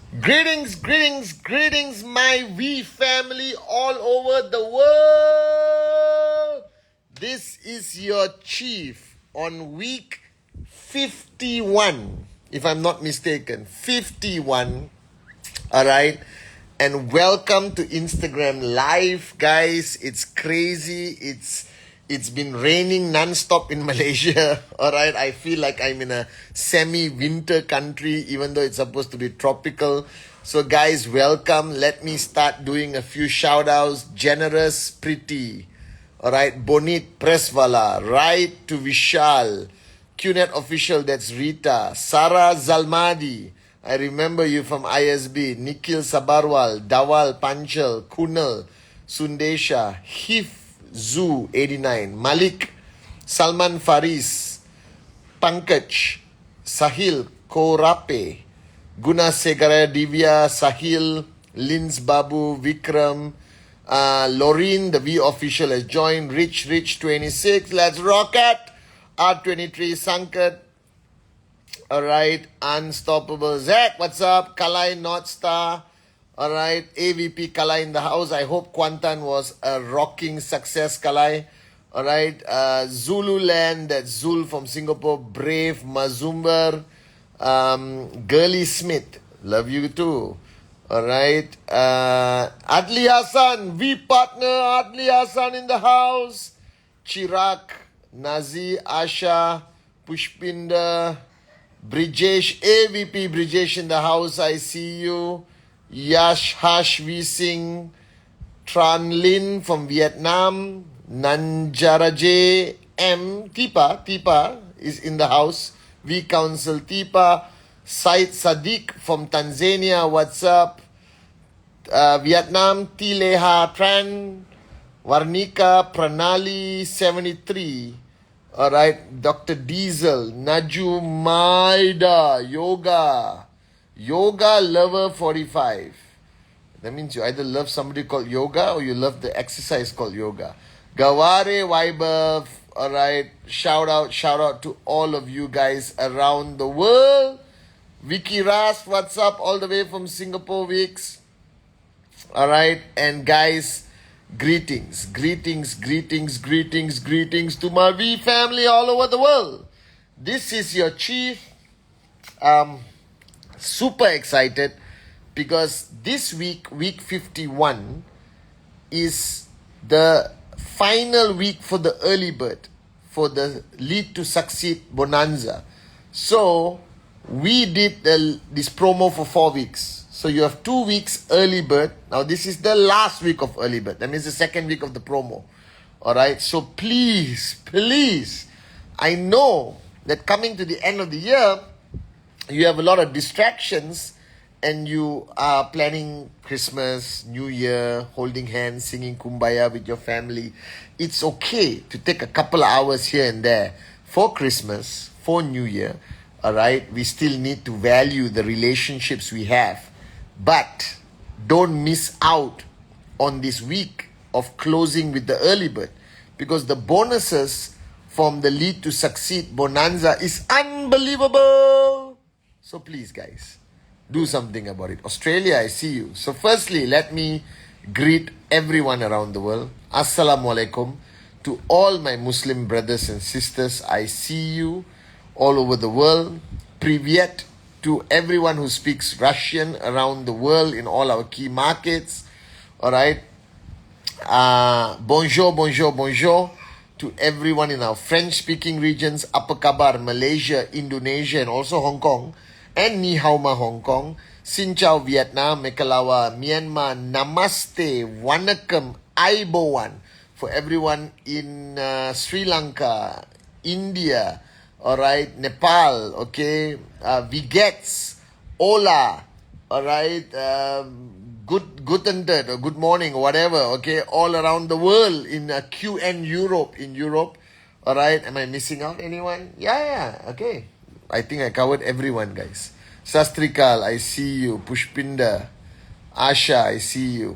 Greetings, greetings, greetings, my V family all over the world. This is your chief on week 51, if I'm not mistaken. 51. All right. And welcome to Instagram Live, guys. It's crazy. It's been raining non-stop in Malaysia. All right. I feel like I'm in a semi-winter country, even though it's supposed to be tropical. So, guys, welcome. Let me start doing a few shout-outs. Generous, Pretty. All right. Bonit Presvala. Right to Vishal. QNet Official, that's Rita. Sarah Zalmadi. I remember you from ISB. Nikhil Sabarwal, Dawal Panchal, Kunal, Sundesha, Hif Zoo 89, Malik, Salman Faris, Pankaj, Sahil Korape, Guna Segara Divya, Sahil, Lins Babu, Vikram, Laureen, the V official has joined. Rich 26, let's rock it. R23, Sankat. Alright, Unstoppable Zach, what's up? Kalai North Star. Alright, AVP Kalai in the house. I hope Kwantan was a rocking success, Kalai. Alright, Zululand, that's Zul from Singapore. Brave, Mazumber. Girly Smith, love you too. Alright, Adli Hassan, V partner, Adli Hassan in the house. Chirag, Nazi, Asha, Pushpinda. Brijesh, AVP Brijesh in the house, I see you. Yash Hash V Singh, Tran Lin from Vietnam, Nanjaraje M, Tipa is in the house. V Council Tipa, Said Sadiq from Tanzania, what's up? Vietnam, Tileha Tran, Varnika Pranali 73. Alright, Dr. Diesel, Naju Maida, Yoga Lover 45. That means you either love somebody called yoga or you love the exercise called yoga. Gaware Waibav, alright, shout out to all of you guys around the world. Vicky Rast, what's up, all the way from Singapore, Vicks. Alright, and guys, Greetings to my V family all over the world. This is your chief. Super excited because this week 51, is the final week for the early bird for the Lead to Succeed Bonanza. So we did this promo for 4 weeks. So you have 2 weeks early bird. Now this is the last week of early bird. That means the second week of the promo. Alright, so please, I know that coming to the end of the year, you have a lot of distractions and you are planning Christmas, New Year, holding hands, singing Kumbaya with your family. It's okay to take a couple of hours here and there for Christmas, for New Year. Alright, we still need to value the relationships we have. But don't miss out on this week of closing with the early bird, because the bonuses from the Lead to Succeed Bonanza is unbelievable. So please, guys, do something about it. Australia, I see you. So firstly, let me greet everyone around the world. Assalamu alaikum to all my Muslim brothers and sisters. I see you all over the world. Privyet to everyone who speaks Russian around the world in all our key markets. Alright. Bonjour to everyone in our French-speaking regions. Apa khabar, Malaysia, Indonesia, and also Hong Kong. And Ni Hao Ma, Hong Kong. Xin chào, Vietnam, Mekalawa, Myanmar, Namaste, Wanakam, Aibowan. For everyone in Sri Lanka, India, alright, Nepal, okay, Vigets, Ola, alright, Guten Tag, or good morning, or whatever, okay, all around the world in QN Europe, alright, am I missing out anyone? Yeah, okay, I think I covered everyone, guys. Sastrikal, I see you. Pushpinda, Asha, I see you,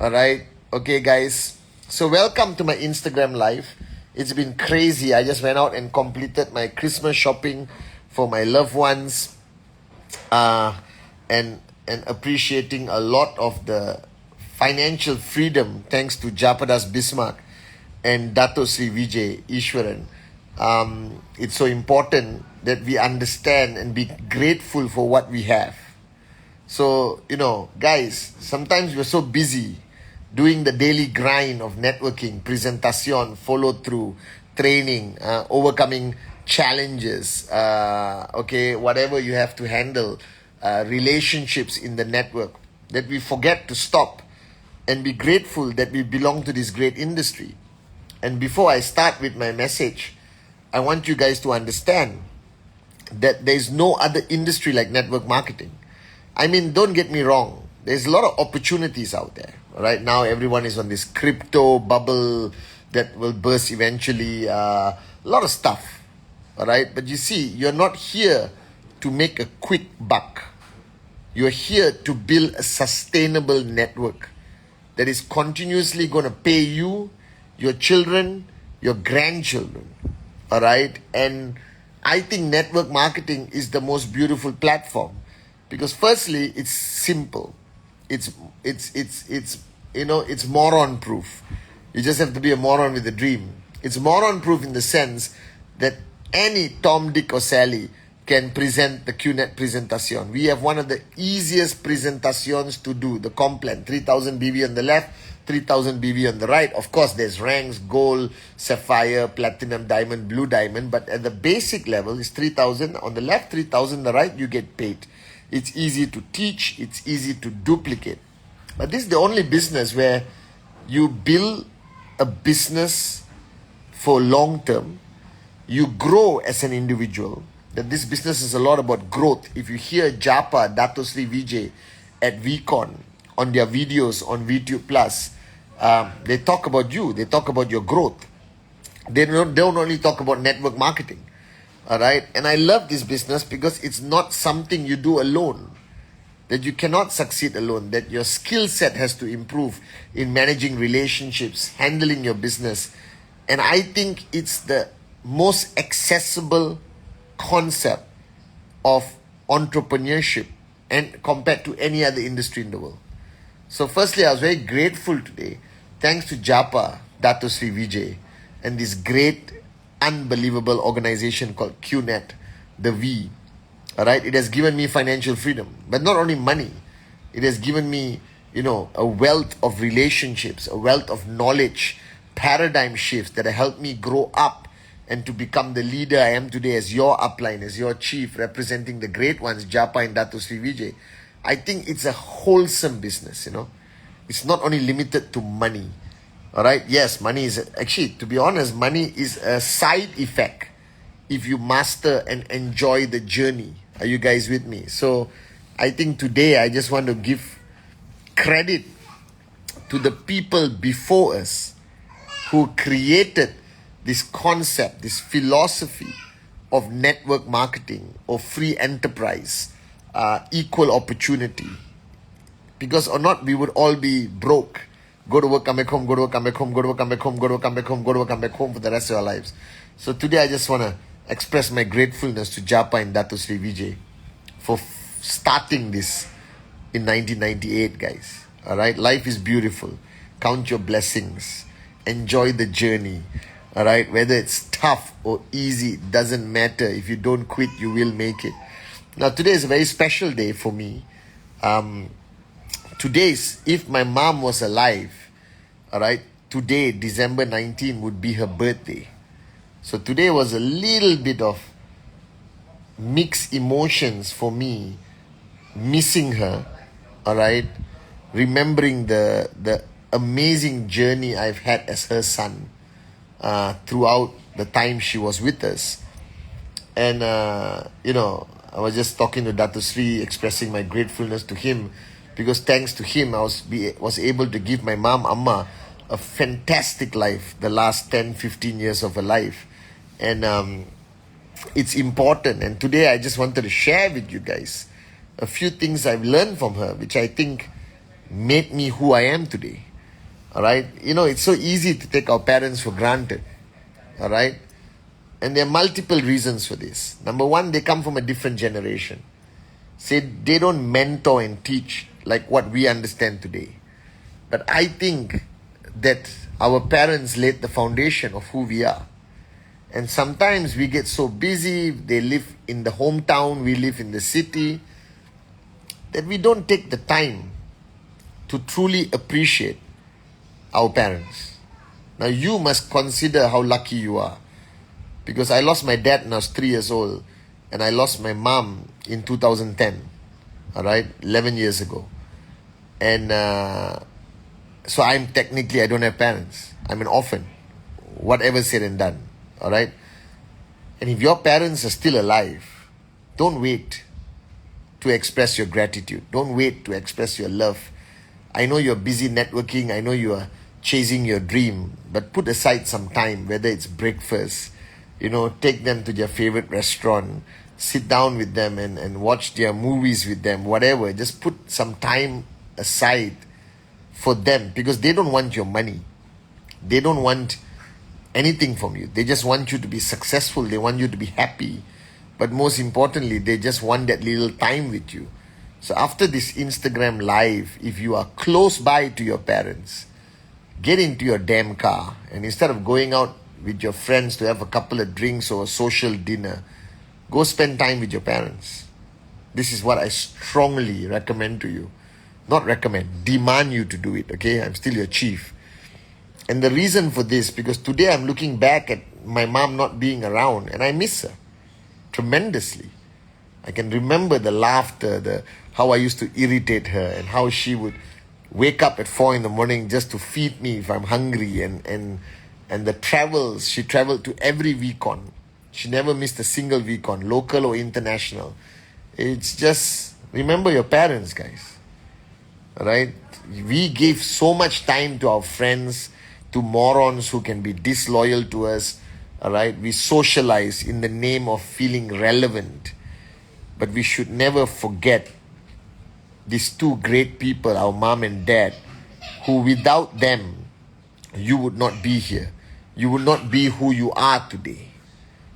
alright, okay, guys, so welcome to my Instagram Live. It's been crazy. I just went out and completed my Christmas shopping for my loved ones. And and appreciating a lot of the financial freedom thanks to Japadas Bismarck and Dato Sri Vijay Ishwaran. It's so important that we understand and be grateful for what we have. So, guys, sometimes we're so busy doing the daily grind of networking, presentation, follow through, training, overcoming challenges, whatever you have to handle, relationships in the network, that we forget to stop and be grateful that we belong to this great industry. And before I start with my message, I want you guys to understand that there is no other industry like network marketing. I mean, don't get me wrong. There's a lot of opportunities out there. Right now, everyone is on this crypto bubble that will burst eventually. A lot of stuff. All right. But you see, you're not here to make a quick buck. You're here to build a sustainable network that is continuously going to pay you, your children, your grandchildren. All right. And I think network marketing is the most beautiful platform because firstly, it's simple. It's moron proof. You just have to be a moron with a dream. It's moron proof in the sense that any Tom, Dick or Sally can present the QNet presentation. We have one of the easiest presentations to do, the Complan, 3000 BV on the left, 3000 BV on the right. Of course, there's ranks, gold, sapphire, platinum, diamond, blue diamond. But at the basic level, it's 3000 on the left, 3000 on the right, you get paid. It's easy to teach. It's easy to duplicate. But this is the only business where you build a business for long term. You grow as an individual. That this business is a lot about growth. If you hear Japa, Dato Sri Vijay at VCon on their videos on VTube Plus, they talk about you. They talk about your growth. They don't only talk about network marketing. All right. And I love this business because it's not something you do alone. That you cannot succeed alone. That your skill set has to improve in managing relationships, handling your business. And I think it's the most accessible concept of entrepreneurship and compared to any other industry in the world. So firstly, I was very grateful today, thanks to Japa, Dato Sri Vijay, and this great, unbelievable organization called QNet, the V. All right, it has given me financial freedom, but not only money. It has given me, a wealth of relationships, a wealth of knowledge, paradigm shifts that have helped me grow up and to become the leader I am today as your upline, as your chief, representing the great ones, Japa and Dato Sri Vijay. I think it's a wholesome business, It's not only limited to money. All right. Yes, money is actually, to be honest, money is a side effect if you master and enjoy the journey. Are you guys with me? So I think today I just want to give credit to the people before us who created this concept, this philosophy of network marketing or free enterprise, equal opportunity. Because or not, we would all be broke. Go to work, come back home, go to work, come back home, go to work, come back home, go to work, come back home, go to work, come back home for the rest of our lives. So today I just want to express my gratefulness to Japa and Dato Sri Vijay for starting this in 1998, guys. All right, life is beautiful. Count your blessings. Enjoy the journey. All right, whether it's tough or easy, it doesn't matter. If you don't quit, you will make it. Now, today is a very special day for me. Today's, if my mom was alive, all right, today, December 19, would be her birthday. So today was a little bit of mixed emotions for me, missing her, all right, remembering the amazing journey I've had as her son throughout the time she was with us. And, I was just talking to Dato Sri, expressing my gratefulness to him, because thanks to him, I was able to give my mom, Amma, a fantastic life, the last 10, 15 years of her life. And it's important. And today I just wanted to share with you guys a few things I've learned from her, which I think made me who I am today. All right. It's so easy to take our parents for granted. All right. And there are multiple reasons for this. Number one, they come from a different generation. Say they don't mentor and teach like what we understand today. But I think that our parents laid the foundation of who we are. And sometimes we get so busy, they live in the hometown, we live in the city, that we don't take the time to truly appreciate our parents. Now you must consider how lucky you are. Because I lost my dad when I was 3 years old, and I lost my mom in 2010, all right, 11 years ago. And so I don't have parents. I'm an orphan, whatever said and done, all right. And if your parents are still alive, don't wait to express your gratitude. Don't wait to express your love. I know you're busy networking. I know you are chasing your dream, but put aside some time, whether it's breakfast, take them to their favorite restaurant, sit down with them and watch their movies with them, whatever. Just put some time aside for them, because they don't want your money. They don't want anything from you. They just want you to be successful. They want you to be happy. But most importantly, they just want that little time with you. So after this Instagram live, if you are close by to your parents, get into your damn car, and instead of going out with your friends to have a couple of drinks or a social dinner, go spend time with your parents. This is what I strongly recommend to you. Not recommend, demand you to do it, okay? I'm still your chief. And the reason for this, because today I'm looking back at my mom not being around, and I miss her tremendously. I can remember the laughter, how I used to irritate her, and how she would wake up at 4 a.m. just to feed me if I'm hungry, and the travels. She traveled to every weekend. She never missed a single weekend, local or international. It's just, remember your parents, guys. All right? We give so much time to our friends, to morons who can be disloyal to us. All right? We socialize in the name of feeling relevant. But we should never forget these two great people, our mom and dad, who without them, you would not be here. You would not be who you are today.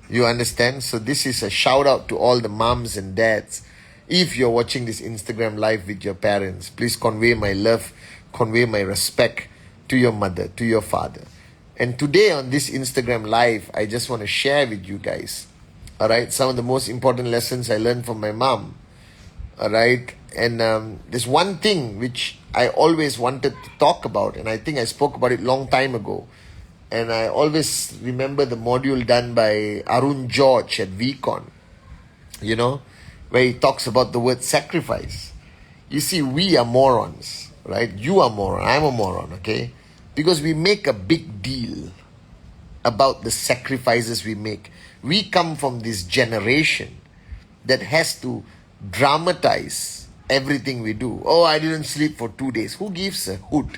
You understand? So this is a shout out to all the moms and dads. If you're watching this Instagram live with your parents, please convey my love, convey my respect to your mother, to your father. And today on this Instagram live, I just want to share with you guys, all right, some of the most important lessons I learned from my mom. All right. And there's one thing which I always wanted to talk about, and I think I spoke about it long time ago. And I always remember the module done by Arun George at VCon, where he talks about the word sacrifice. You see, we are morons, right? You are a moron, I'm a moron, okay? Because we make a big deal about the sacrifices we make. We come from this generation that has to dramatize everything we do. Oh, I didn't sleep for 2 days. Who gives a hoot?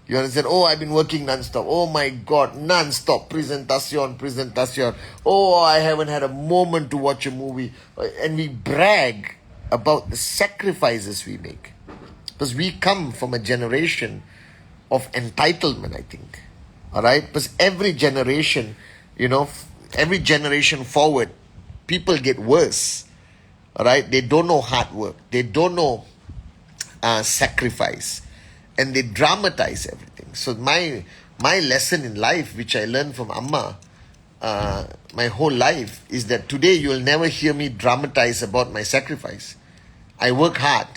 You understand? Oh, I've been working non-stop. Oh my God, non-stop. Presentación. Oh, I haven't had a moment to watch a movie. And we brag about the sacrifices we make. Because we come from a generation of entitlement, I think. Alright? Because every generation forward, people get worse. Alright? They don't know hard work. They don't know sacrifice. And they dramatize everything. So my lesson in life, which I learned from Amma my whole life, is that today you will never hear me dramatize about my sacrifice. I work hard.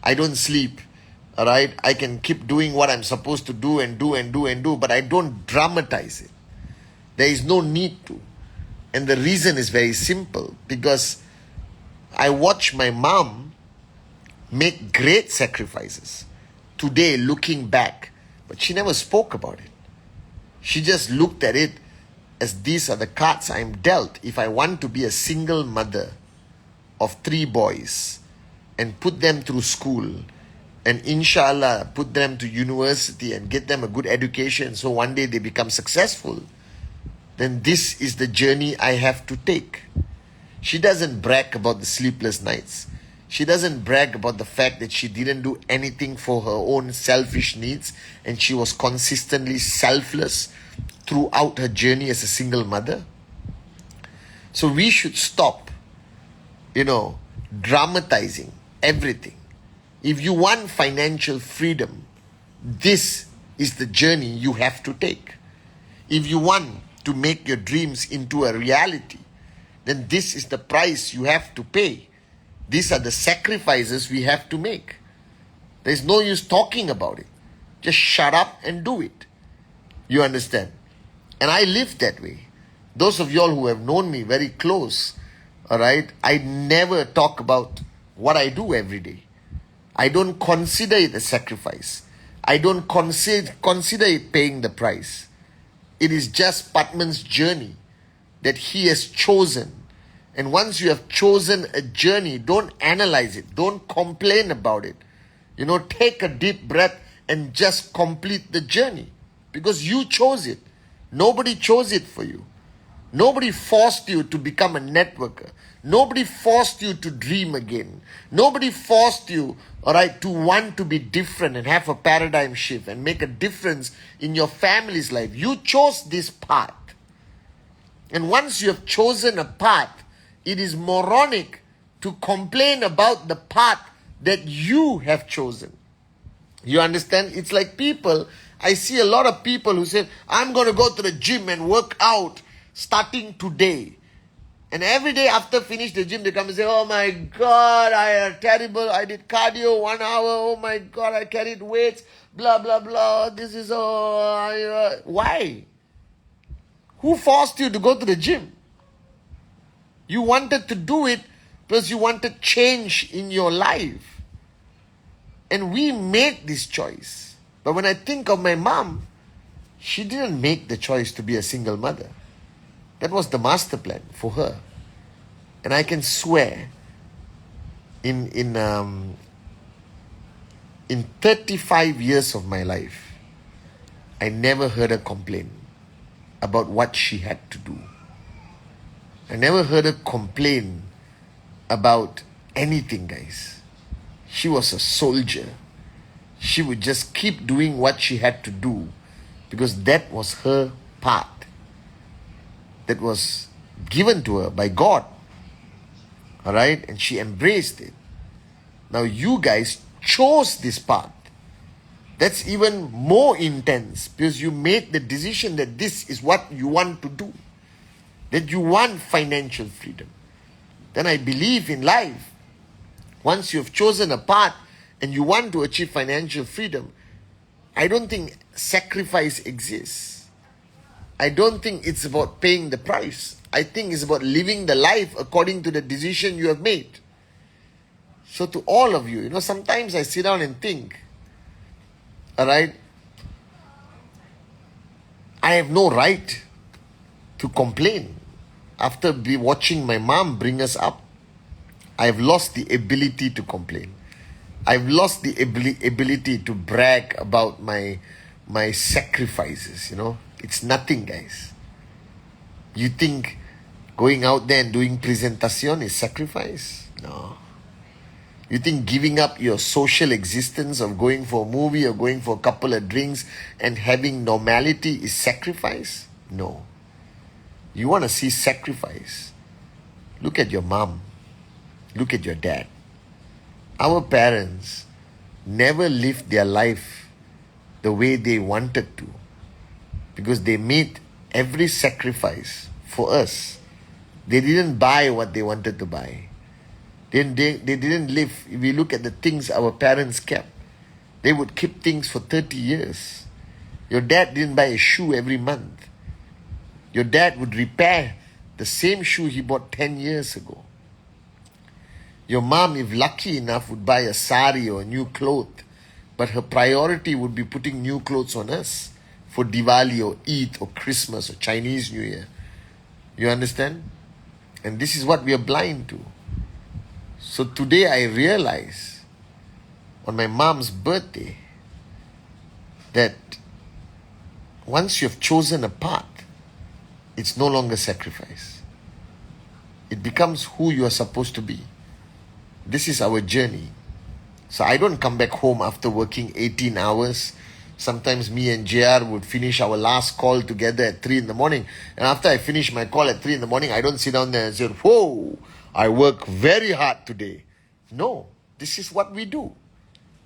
I don't sleep. All right? I can keep doing what I'm supposed to do, but I don't dramatize it. There is no need to. And the reason is very simple. Because I watch my mom make great sacrifices. Today, looking back, but she never spoke about it. She just looked at it as these are the cards I'm dealt if I want to be a single mother of 3 boys and put them through school and inshallah put them to university and get them a good education so one day they become successful. Then this is the journey I have to take. She doesn't brag about the sleepless nights. She doesn't brag about the fact that she didn't do anything for her own selfish needs, and she was consistently selfless throughout her journey as a single mother. So we should stop, dramatizing everything. If you want financial freedom, this is the journey you have to take. If you want to make your dreams into a reality, then this is the price you have to pay. These are the sacrifices we have to make. There's no use talking about it. Just shut up and do it. You understand? And I live that way. Those of y'all who have known me very close, all right, I never talk about what I do every day. I don't consider it a sacrifice. I don't consider it paying the price. It is just Pathman's journey that he has chosen. And once you have chosen a journey, don't analyze it. Don't complain about it. Take a deep breath and just complete the journey. Because you chose it. Nobody chose it for you. Nobody forced you to become a networker. Nobody forced you to dream again. Nobody forced you, all right, to want to be different and have a paradigm shift and make a difference in your family's life. You chose this path. And once you have chosen a path, it is moronic to complain about the path that you have chosen. You understand? It's like people, I see a lot of people who say, I'm going to go to the gym and work out starting today. And every day after finish the gym, they come and say, oh my God, I did cardio 1 hour. Oh my God, I carried weights, blah, blah, blah. This is why? Who forced you to go to the gym? You wanted to do it because you wanted change in your life. And we made this choice. But when I think of my mom, she didn't make the choice to be a single mother. That was the master plan for her. And I can swear, in 35 years of my life, I never heard her complain about what she had to do. I never heard her complain about anything, guys. She was a soldier. She would just keep doing what she had to do because that was her path. That was given to her by God. All right? And she embraced it. Now you guys chose this path. That's even more intense because you made the decision that this is what you want to do. That you want financial freedom. Then I believe in life. Once you have chosen a path and you want to achieve financial freedom, I don't think sacrifice exists. I don't think it's about paying the price. I think it's about living the life according to the decision you have made. So to all of you, sometimes I sit down and think, all right, I have no right to complain. After watching my mom bring us up, I have lost the ability to complain. I've lost the ability to brag about my sacrifices, It's nothing, guys. You think going out there and doing presentation is sacrifice? No. You think giving up your social existence of going for a movie or going for a couple of drinks and having normality is sacrifice? No. You want to see sacrifice? Look at your mom. Look at your dad. Our parents never lived their life the way they wanted to because they made every sacrifice for us. They didn't buy what they wanted to buy. They didn't live. If we look at the things our parents kept, they would keep things for 30 years. Your dad didn't buy a shoe every month. Your dad would repair the same shoe he bought 10 years ago. Your mom, if lucky enough, would buy a sari or a new cloth. But her priority would be putting new clothes on us for Diwali or Eid or Christmas or Chinese New Year. You understand? And this is what we are blind to. So today I realize on my mom's birthday that once you have chosen a path, it's no longer sacrifice. It becomes who you are supposed to be. This is our journey. So I don't come back home after working 18 hours. Sometimes me and JR would finish our last call together at 3 in the morning. And after I finish my call at 3 in the morning, I don't sit down there and say, whoa, I work very hard today. No, this is what we do.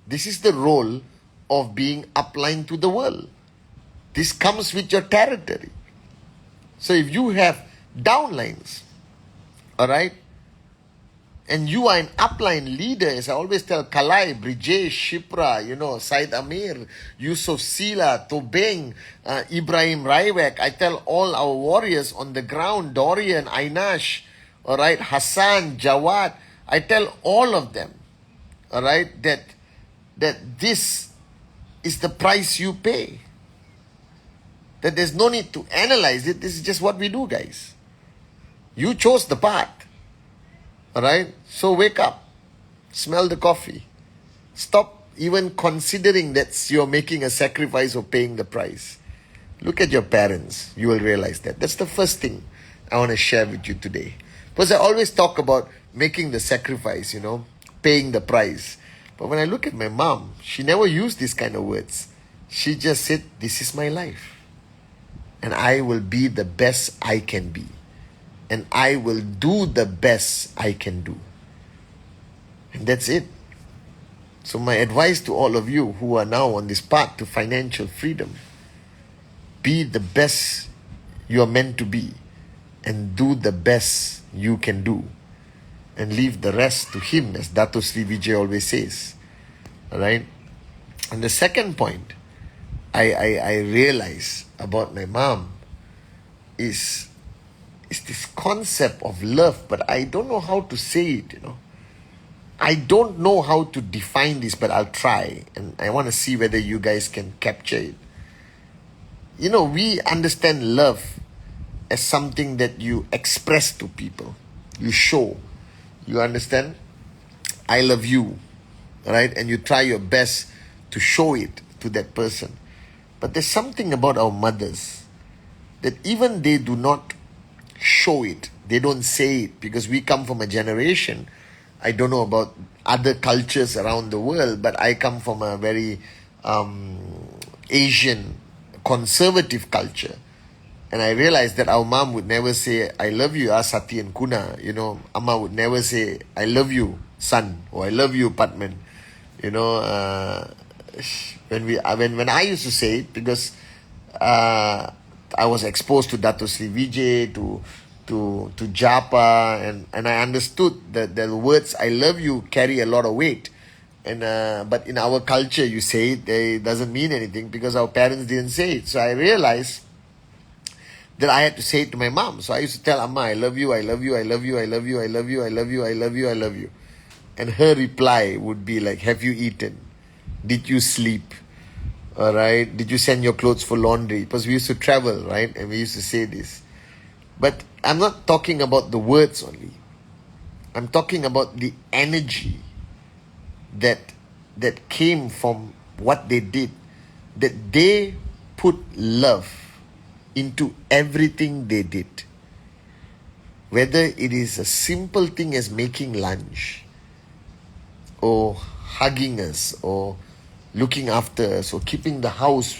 This is the role of being upline to the world. This comes with your territory. So if you have downlines, all right, and you are an upline leader, as I always tell Kalai, Brijesh, Shipra, Said Amir, Yusuf Sila, Tobeng, Ibrahim Raiwek, I tell all our warriors on the ground, Dorian, Ainash, all right, Hassan, Jawad, I tell all of them, all right, that this is the price you pay. That there's no need to analyze it. This is just what we do, guys. You chose the path. All right? So wake up. Smell the coffee. Stop even considering that you're making a sacrifice or paying the price. Look at your parents. You will realize that. That's the first thing I want to share with you today. Because I always talk about making the sacrifice, paying the price. But when I look at my mom, she never used these kind of words. She just said, this is my life. And I will be the best I can be. And I will do the best I can do. And that's it. So my advice to all of you who are now on this path to financial freedom, be the best you are meant to be. And do the best you can do. And leave the rest to Him, as Dato Sri Vijay always says. Alright? And the second point I realize about my mom is this concept of love, but I don't know how to say it, I don't know how to define this, but I'll try. And I want to see whether you guys can capture it. We understand love as something that you express to people. You show. You understand? I love you. Right? And you try your best to show it to that person. But there's something about our mothers that even they do not show it. They don't say it, because we come from a generation, I don't know about other cultures around the world, but I come from a very Asian conservative culture. And I realized that our mom would never say, I love you, Sati and Kuna. Amma would never say, I love you, son, or I love you, Pathman. When I used to say it, because I was exposed to Dato Sri Vijay, to Japa, and I understood that the words I love you carry a lot of weight. And but in our culture, you say it doesn't mean anything because our parents didn't say it. So I realized that I had to say it to my mom. So I used to tell Amma, I love you, I love you, I love you, I love you, I love you, I love you, I love you, I love you. And her reply would be like, have you eaten? Did you sleep? All right. Did you send your clothes for laundry? Because we used to travel, right? And we used to say this. But I'm not talking about the words only. I'm talking about the energy that came from what they did. That they put love into everything they did. Whether it is a simple thing as making lunch, or hugging us, or looking after us, or keeping the house,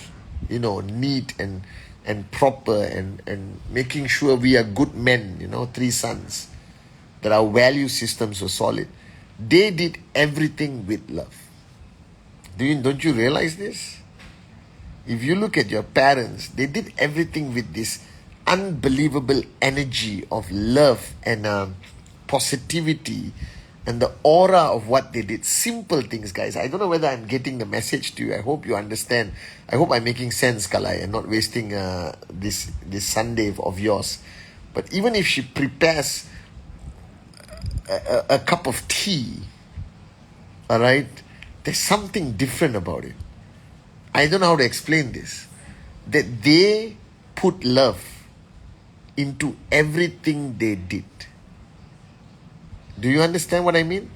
neat and proper, and making sure we are good men, 3 sons, that our value systems were solid. They did everything with love. Don't you realize this? If you look at your parents, they did everything with this unbelievable energy of love and positivity, and the aura of what they did. Simple things, guys. I don't know whether I'm getting the message to you. I hope you understand. I hope I'm making sense, Kalai, and not wasting this Sunday of yours. But even if she prepares a cup of tea, all right, there's something different about it. I don't know how to explain this. That they put love into everything they did. Do you understand what I mean?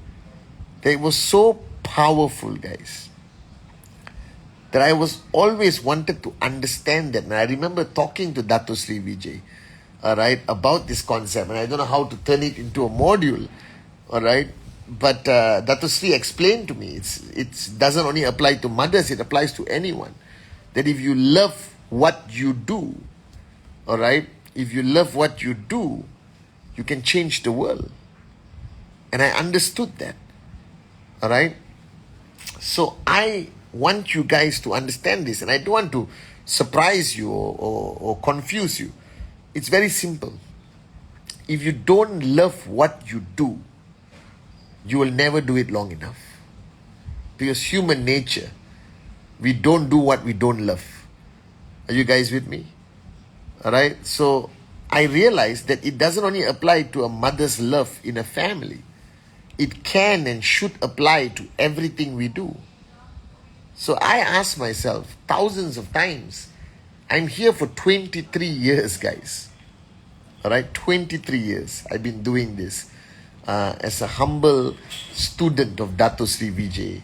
That it was so powerful, guys, that I was always wanted to understand that. And I remember talking to Dato Sri Vijay, all right, about this concept. And I don't know how to turn it into a module, all right. But Dato Sri explained to me, it doesn't only apply to mothers, it applies to anyone. That if you love what you do, all right, if you love what you do, you can change the world. And I understood that. All right. So I want you guys to understand this, and I don't want to surprise you or confuse you. It's very simple. If you don't love what you do, you will never do it long enough. Because human nature, we don't do what we don't love. Are you guys with me? All right. So I realized that it doesn't only apply to a mother's love in a family. It can and should apply to everything we do. So I ask myself thousands of times, I'm here for 23 years, guys. All right, 23 years I've been doing this as a humble student of Dato Sri Vijay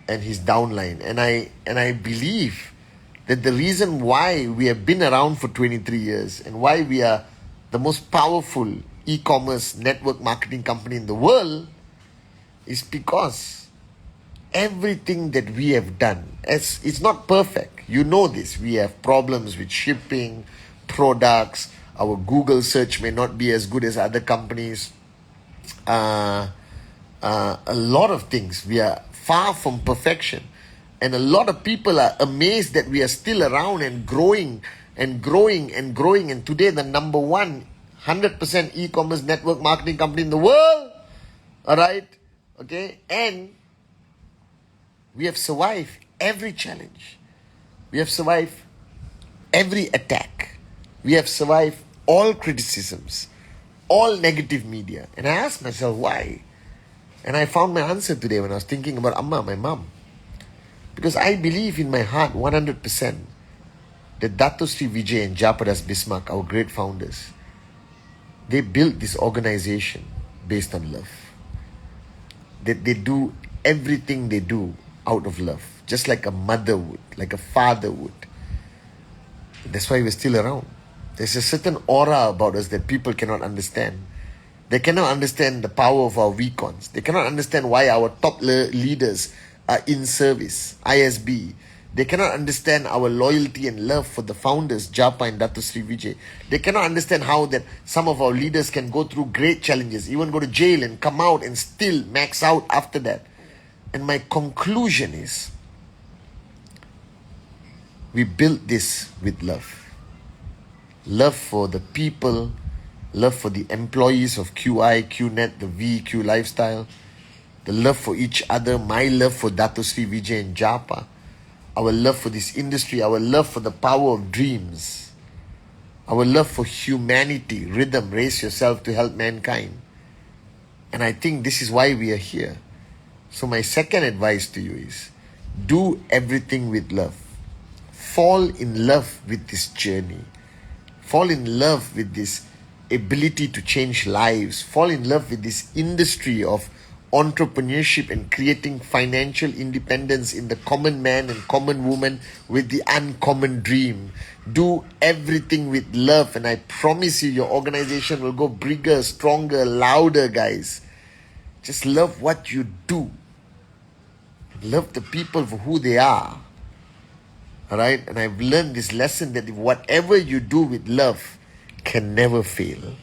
and his downline. And I believe that the reason why we have been around for 23 years and why we are the most powerful e-commerce network marketing company in the world is because everything that we have done, it's not perfect. You know this. We have problems with shipping, products. Our Google search may not be as good as other companies. A lot of things. We are far from perfection. And a lot of people are amazed that we are still around and growing and growing and growing. And today the number one 100% e-commerce network marketing company in the world. All right. Okay. And we have survived every challenge. We have survived every attack. We have survived all criticisms, all negative media. And I asked myself why. And I found my answer today when I was thinking about Amma, my mom. Because I believe in my heart 100% that Dato Sri Vijay and Japadas Bismarck, our great founders, they built this organization based on love. That they do everything they do out of love, just like a mother would, like a father would. That's why we're still around. There's a certain aura about us that people cannot understand. They cannot understand the power of our vcons. They cannot understand why our top leaders are in service, ISB. They cannot understand our loyalty and love for the founders, Japa and Dato Sri Vijay. They cannot understand how that some of our leaders can go through great challenges, even go to jail and come out and still max out after that. And my conclusion is, we built this with love. Love for the people, love for the employees of QI, QNet, the VQ lifestyle, the love for each other, my love for Dato Sri Vijay and Japa, our love for this industry, our love for the power of dreams, our love for humanity, rhythm, raise yourself to help mankind. And I think this is why we are here. So my second advice to you is, do everything with love. Fall in love with this journey. Fall in love with this ability to change lives. Fall in love with this industry of entrepreneurship and creating financial independence in the common man and common woman with the uncommon dream. Do everything with love, and I promise you, your organization will go bigger, stronger, louder, guys. Just love what you do. Love the people for who they are. Alright? And I've learned this lesson that whatever you do with love can never fail.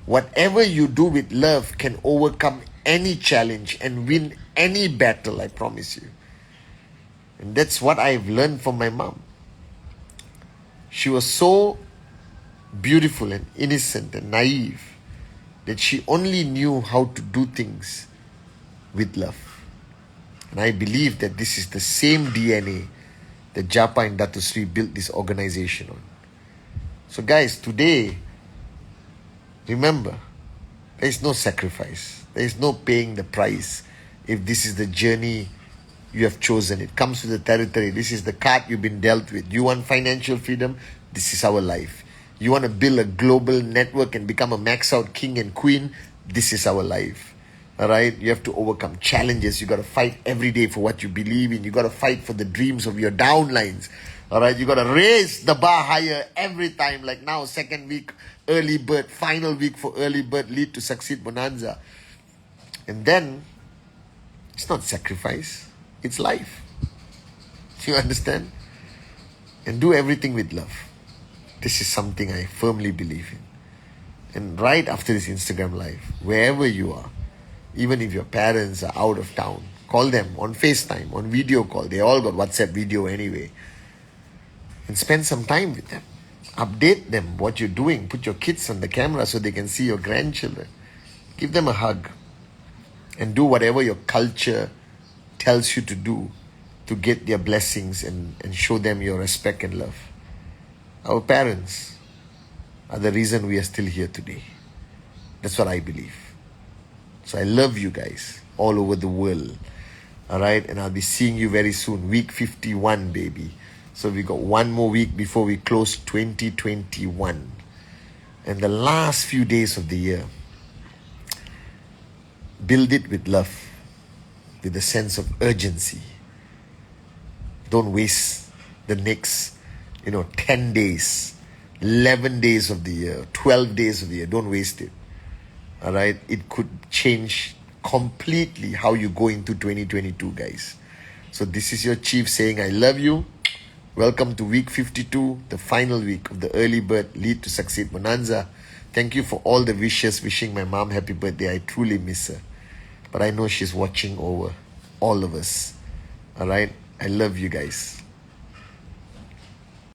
Whatever you do with love can overcome any challenge and win any battle, I promise you. And that's what I've learned from my mom. She was so beautiful and innocent and naive that she only knew how to do things with love. And I believe that this is the same DNA that Japa and Dato Sri built this organization on. So guys, today, remember, there is no sacrifice. There is no paying the price if this is the journey you have chosen. It comes with the territory. This is the card you've been dealt with. You want financial freedom? This is our life. You want to build a global network and become a max out king and queen? This is our life. Alright? You have to overcome challenges. You got to fight every day for what you believe in. You got to fight for the dreams of your downlines. Alright? You got to raise the bar higher every time. Like now, second week, early bird, final week for early bird, lead to succeed bonanza. And then, it's not sacrifice. It's life. You understand? And do everything with love. This is something I firmly believe in. And right after this Instagram live, wherever you are, Even if your parents are out of town, call them on FaceTime, on video call. They all got WhatsApp video anyway. And spend some time with them. Update them what you're doing. Put your kids on the camera so they can see your grandchildren. Give them a hug. And do whatever your culture tells you to do to get their blessings and show them your respect and love. Our parents are the reason we are still here today. That's what I believe. So I love you guys all over the world. Alright, and I'll be seeing you very soon. Week 51, baby. So we got one more week before we close 2021. And the last few days of the year, build it with love, with a sense of urgency. Don't waste the next, 10 days, 11 days of the year, 12 days of the year. Don't waste it. All right? It could change completely how you go into 2022, guys. So this is your chief saying, I love you. Welcome to week 52, the final week of the Early Bird Lead to Succeed Bonanza. Thank you for all the wishes, wishing my mom happy birthday. I truly miss her. But I know she's watching over all of us. All right? I love you guys.